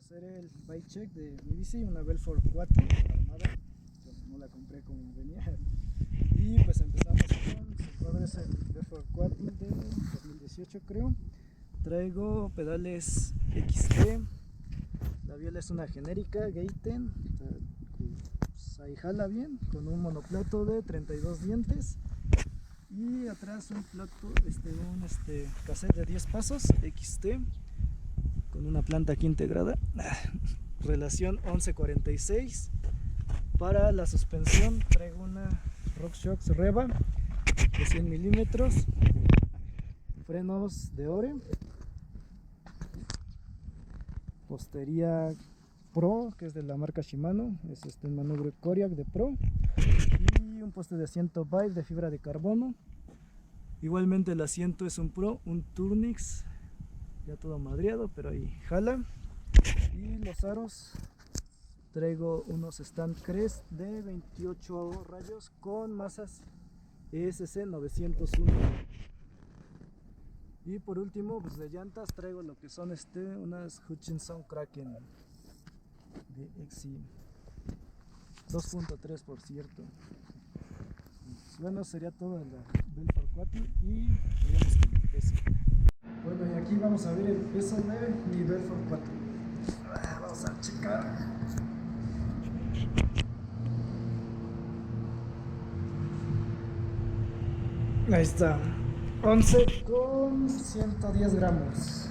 hacer el bike check de mi bici, una Belfort 4 armada. No la compré como venía. Y pues empezamos con es el Belfort 4 de 2018 creo. Traigo pedales XT. La biela es una genérica Gaten. Pues ahí jala bien, con un monoplato de 32 dientes. Y atrás un plato, un cassette de 10 pasos XT con una planta aquí integrada. Relación 1146. Para la suspensión traigo una RockShox Reva de 100 milímetros. Frenos de Ore. Postería Pro, que es de la marca Shimano. Es un manubrio Kodiak de Pro. Y un poste de asiento Vibe de fibra de carbono. Igualmente el asiento es un Pro, un Turnix, ya todo madreado, pero ahí jala. Y los aros, traigo unos Stand Crest de 28 rayos con masas ESC 901. Y por último, pues de llantas traigo lo que son unas Hutchinson Kraken de XC 2.3 por cierto. Bueno, sería todo de la Belfort 4 y veamos el peso. Bueno, y aquí vamos a ver el peso de mi Belfort 4. Vamos a checar. Ahí está, 11 con 110 gramos.